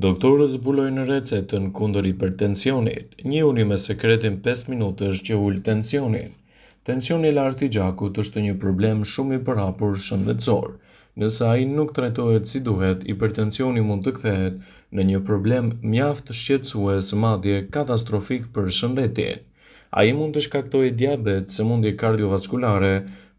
Doktorët zbulojnë recetën kundër hipertensionit, njihuni me sekretin 5 minutësh që ul tensionin. Tensioni i lartë i gjakut është një problem shumë i përhapur shëndetësor. Nëse ai nuk trajtohet si duhet, hipertensioni mund të kthehet në një problem mjaft shqetësues, madje katastrofik për shëndetin. Ai mund të shkaktojë diabet, sëmundje kardiovaskulare,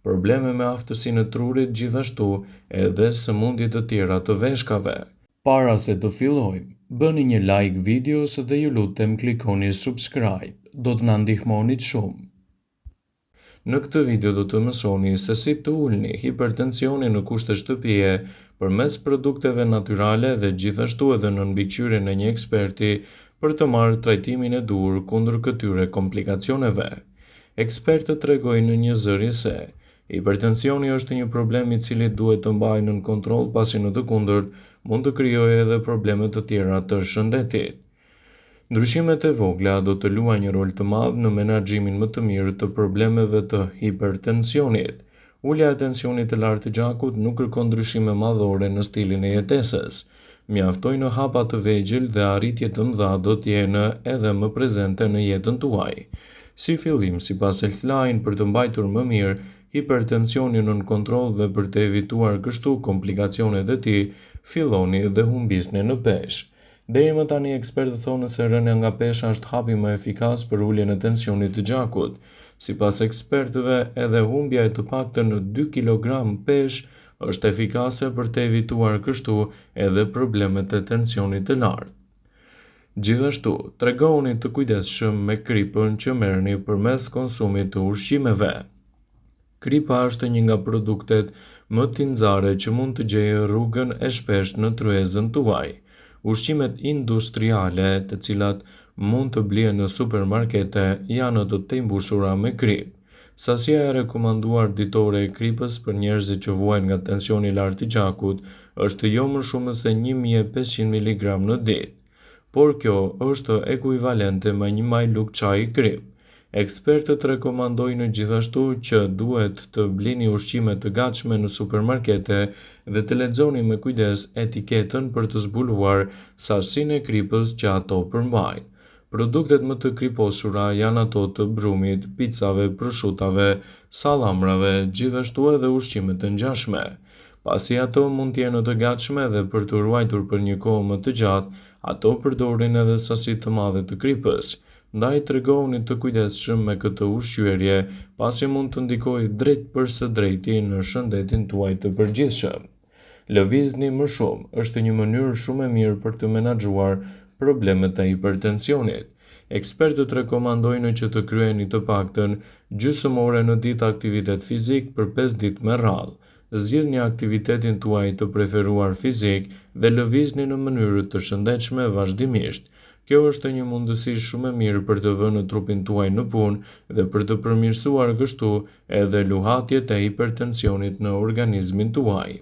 probleme me aftësinë e trurit, gjithashtu edhe sëmundje të tjera të veshkave. Para se të fillojmë, bëni një like videos dhe ju lutem klikoni subscribe, do të na ndihmonit shumë. Në këtë video do të mësoni se si të ulni hipertensionin në kushte shtëpie përmes produkteve natyrale dhe gjithashtu edhe në mbikëqyrjen e një eksperti për të marrë trajtimin e duhur kundër këtyre komplikacioneve. Ekspertët tregojnë në një zëri se hipertensioni është një problem i cili duhet të mbajë nën kontroll, pasi në të kundërt mund të krijojë edhe probleme të tjera të shëndetit. Ndryshimet e vogla do të luajnë një rol të madh në menaxhimin më të mirë të problemeve të hipertensionit. Ulja e tensionit të lartë të gjakut nuk kërkon ndryshime madhore në stilin e jetesës. Mjaftojnë hapa të vegjël dhe arritje të mëdha do të jenë edhe më prezente në jetën tuaj. Si fillim, sipas Healthline, për të mbajtur më mirë hipertensionin nën kontroll dhe për të evituar kështu komplikacionet e tij, filloni dhe humbisni në peshë. Deri më tani ekspertët thonë se rënja nga pesha është hapi më efikas për uljen e tensionit të gjakut. Sipas ekspertëve, edhe humbja e të paktën 2 kg peshë është efikase për të evituar kështu edhe problemet e tensionit të lartë. Gjithashtu, tregoni të kujdesshëm me kripën që merrni përmes konsumit të ushqimeve. Kripa është një nga produktet më të nxarë që mund të gjejë rrugën e shpeshtë në tryezën tuaj. Ushqimet industriale, të cilat mund të blihen në supermarkete, janë të tejmbushura me kripë. Sasia e rekomanduar ditore e kripës për njerëzit që vuajnë nga tensioni i lartë i gjakut është jo më shumë se 1500 mg në ditë, por kjo është ekuivalente me një majluk çaji kripë. Ekspertët rekomandojnë gjithashtu që duhet të blini ushqime të gatshme në supermarkete dhe të lexoni me kujdes etiketën për të zbuluar sasinë e kripës që ato përmbajnë. Produktet më të kriposura janë ato të brumit, picave, prosciutave, sallamrave, gjithashtu edhe ushqimet të ngjashme. Pasi ato mund të jenë të gatshme dhe për të ruajtur për një kohë më të gjatë, ato përdorin edhe sasi të mëdha të kripës. Ndaj tregoni të kujdesshëm me këtë ushqyerje, pasi mund të ndikojë drejt për së drejti në shëndetin tuaj të përgjithshëm. Lëvizni më shumë është një mënyrë shumë e mirë për të menaxhuar problemet e hipertensionit. Ekspertët rekomandojnë që të kryeni të paktën gjysmë ore në ditë aktivitet fizik për 5 ditë me radhë. Zgjidhni aktivitetin tuaj të preferuar fizik dhe lëvizni në mënyrë të shëndetshme vazhdimisht. Kjo është një mundësi shumë e mirë për të vënë trupin tuaj në punë dhe për të përmirësuar kështu edhe luhatjet e hipertensionit në organizmin tuaj.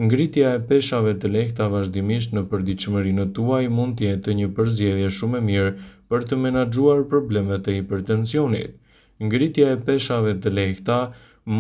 Ngritja e peshave të lehta vazhdimisht në përditshmërinë tuaj mund të jetë një përzgjedhje shumë e mirë për të menaxhuar problemet e hipertensionit. Ngritja e peshave të lehta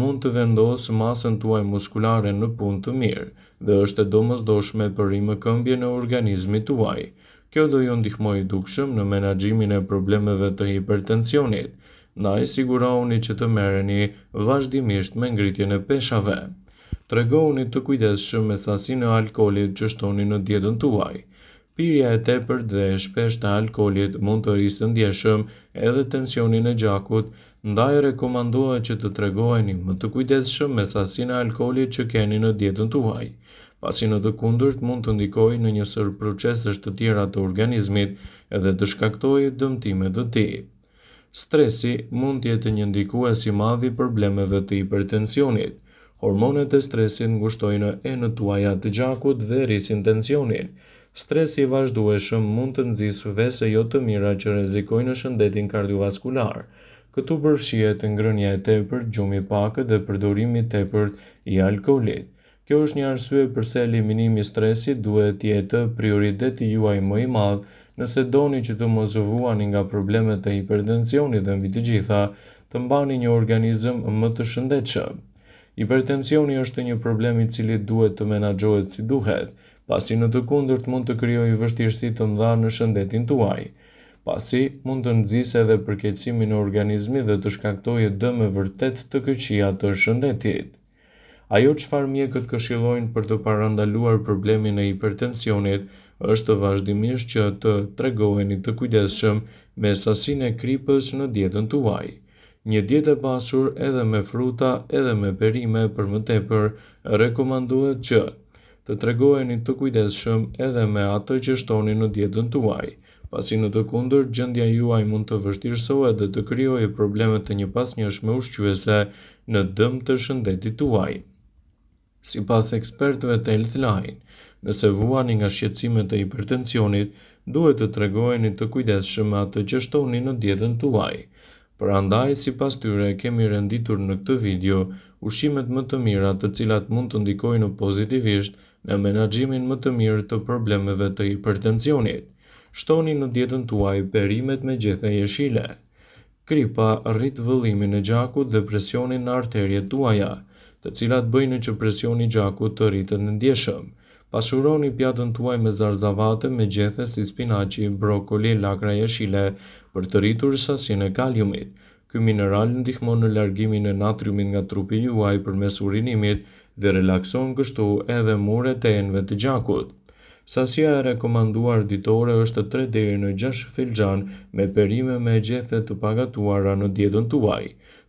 mund të vendosë masën tuaj muskulare në punë të mirë dhe është e domosdoshme për rimëkëmbje në organizmin tuaj. Kjo do ju ndihmojë dukshëm në menaxhimin e problemeve të hipertensionit. Ndaj sigurohuni që të merreni vazhdimisht me ngritjen e peshave. Tregoni të kujdesshëm me sasinë e alkoolit që shtoni në dietën tuaj. Pirja e tepërt dhe e shpeshtë e alkoolit mund të rrisë ndjeshëm edhe tensionin e gjakut, ndaj rekomandohet që të tregoheni më të kujdesshëm me sasinë e alkoolit që keni në dietën tuaj, pasi në të kundërt mund të ndikojë në një sër procesesh të tjera të organizmit edhe të shkaktojë dëmtime të tij. Stresi mund të jetë një ndikues i madh i problemeve të hipertensionit. Hormonet e stresit ngushtojnë enët tuaja të gjakut dhe rrisin tensionin. Stresi i vazhdueshëm mund të nxjisë vese jo të mira që rrezikojnë shëndetin kardiovaskular. Këtu përfshihet ngrënia e tepërt, gjumi i pak dhe përdorimi i tepërt i alkoolit. Kjo është një arsye pse eliminimi i stresit duhet të jetë prioriteti juaj më i madh nëse doni që të mos vuani nga problemet e hipertensionit dhe mbi të gjitha të mbani një organizëm më të shëndetshëm. Hipertensioni është një problem i cili duhet të menaxhohet si duhet, pasi në të kundërt mund të krijojë vështirësi të mëdha në shëndetin tuaj, pasi mund të nxjisë edhe përkeqësimin e organizmit dhe të shkaktojë dëme vërtet të këqija të shëndetit. Ajo çfarë mjekët këshillojnë për të parandaluar problemin e hipertensionit është vazhdimisht që të tregoheni të kujdesshëm me sasinë e kripës në dietën tuaj. Një dietë e pasur edhe me fruta edhe me perime për më tepër rekomandohet që të tregoheni të kujdesshëm edhe me atë që shtoni në dietën tuaj, pasi në të kundërt gjendja juaj mund të vështirësohet dhe të krijojë probleme të njëpasnjëshme ushqyese në dëm të shëndetit tuaj. Sipas ekspertëve të Healthline, nëse vuani nga shqetësimet e hipertensionit, duhet të tregoheni të kujdesshëm me atë që shtoni në dietën tuaj. Prandaj, sipas tyre, kemi renditur në këtë video ushqimet më të mira të cilat mund të ndikojnë pozitivisht në menaxhimin më të mirë të problemeve të hipertensionit. Shtoni në dietën tuaj perimet me gjethe jeshile. Kripa rrit vëllimin e gjakut dhe presionin në arteriet tuaja, të cilat bëjnë që presioni i gjakut të rritet në ndjeshëm. Pasuroni pjatën tuaj me zarzavate me gjethe si spinaqi, brokoli, lakra jeshile për të rritur sasinë e kaliumit. Ky mineral ndihmon në largimin e natriumit nga trupi juaj përmes urinimit dhe relakson kështu edhe muret e enëve të gjakut. Sasia e rekomanduar ditore është 3 deri në 6 filxhan me perime me gjethe të pagatuara në dietën tuaj,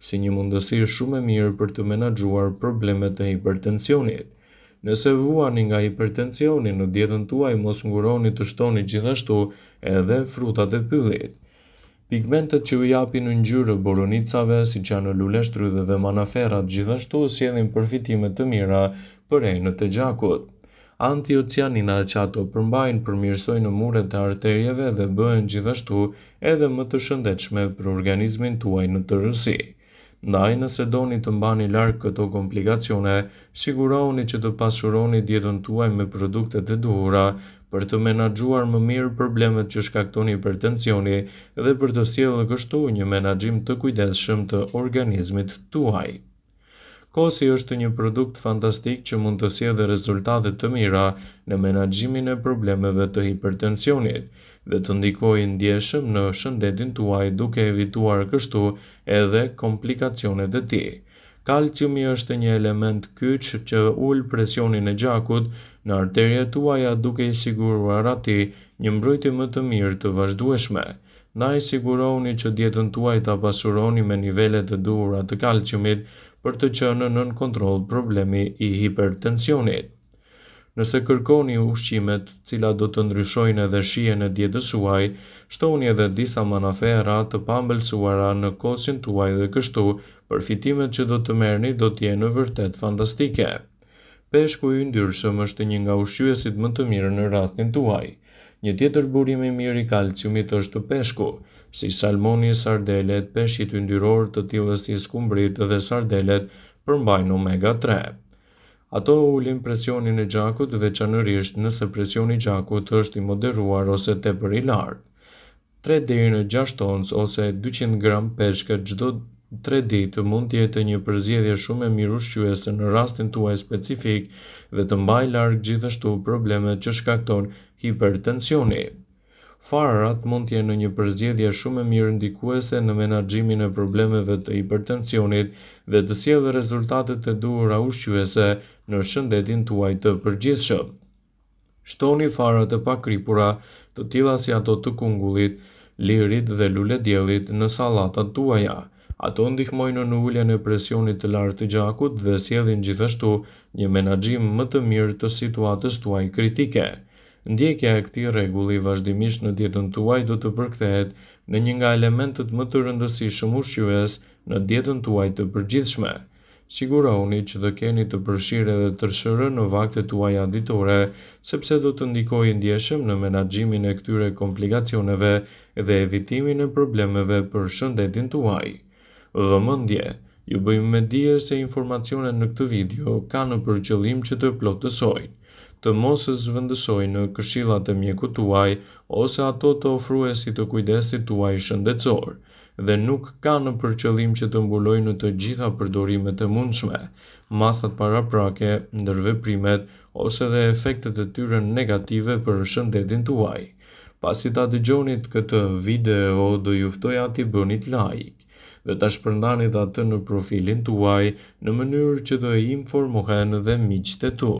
si një mundësi shumë e mirë për të menaxhuar problemet e hipertensionit. Nëse vuani nga hipertensioni në dietën tuaj, mos nguroni të shtoni gjithashtu edhe frutat e pyllit. Pigmentet që u japin në ngjyrë boronicave, siç janë luleshtrydhe dhe manaferat, gjithashtu sjellin përfitime të mira për enët e gjakut. Antiocianinat që ato përmbajnë përmirësojnë muret e arterieve dhe bëhen gjithashtu edhe më të shëndetshme për organizmin tuaj në tërësi. Ndaj, nëse doni të mbani larg këto komplikacione, sigurohuni që të pasuroni dietën tuaj me produktet e duhura për të menaxhuar më mirë problemet që shkakton hipertensioni dhe për të sjellë kështu një menaxhim të kujdesshëm të organizmit tuaj. Kosi është një produkt fantastik që mund të sjellë rezultate të mira në menaxhimin e problemeve të hipertensionit dhe të ndikojë ndjeshëm në shëndetin tuaj duke evituar kështu edhe komplikacionet e tij. Kalciumi është një element kyç që ul presionin e gjakut në arteriet tuaja duke i siguruar atij një mbrojtje më të mirë të vazhdueshme. Ndaj, sigurohuni që dietën tuaj ta pasuroni me nivelet e duhura të kalciumit për të qenë nën kontroll problemi i hipertensionit. Nëse kërkoni ushqimet, cilat do të ndryshojnë edhe shijen e dietës suaj, shtoni edhe disa manafera të pambëlsuara në kosin tuaj dhe kështu përfitimet që do të merrni do të jenë vërtet fantastike. Peshku i yndyrshëm është një nga ushqyesit më të mirë në rastin tuaj. Një tjetër burim i mirë i kalciumit është peshku, si salmoni, sardelet, peshqit yndyror të tillë si skumbrit dhe sardelet përmbajnë omega 3. Ato ulin presionin e gjakut veçanërisht nëse presioni i gjakut është i moderuar ose tepër i lartë. 3 deri në 6 oncë ose 200 gram peshk çdo 3 ditë mund të jetë një përzgjedhje shumë e mirë ushqyese në rastin tuaj specifik dhe të mbajë larg gjithashtu problemet që shkakton hipertensioni. Farat mund të jenë një përzgjedhje shumë e mirë ndikuese në menaxhimin e problemeve të hipertensionit dhe të sjellë rezultatet e duhura ushqyese në shëndetin tuaj të përgjithshëm. Shtoni farat e pakripura, të tilla si ato të kungullit, lirit dhe lulediellit në sallatat tuaja. Ato ndihmojnë në uljen e presionit të lartë të gjakut dhe sjellin gjithashtu një menaxhim më të mirë të situatës tuaj kritike. Ndjekja e këtij rregulli vazhdimisht në dietën tuaj do të përkthehet në një nga elementet më të rëndësishëm ushqyes në dietën tuaj të përgjithshme. Sigurohuni që të keni të përfshirë edhe tërshërën në vaktet tuaja ditore, sepse do të ndikojë ndjeshëm në menaxhimin e këtyre komplikacioneve dhe evitimin e problemeve për shëndetin tuaj. Vëmendje, ju bëjmë me dije se informacionet në këtë video kanë për qëllim që të plotësojnë, të mos zhvendësojnë në këshillat e mjekut tuaj ose ato të ofruesit të kujdesit tuaj shëndetësor, dhe nuk kanë për qëllim që të mbulojnë të gjitha përdorimet e mundshme, masat paraprake, ndërveprimet ose edhe efektet e tyre negative për shëndetin tuaj. Pasi ta dëgjonit këtë video, do ju ftoja t'i bënit like dhe ta shpërndanit atë në profilin tuaj në mënyrë që do informohen dhe miqtë e tu.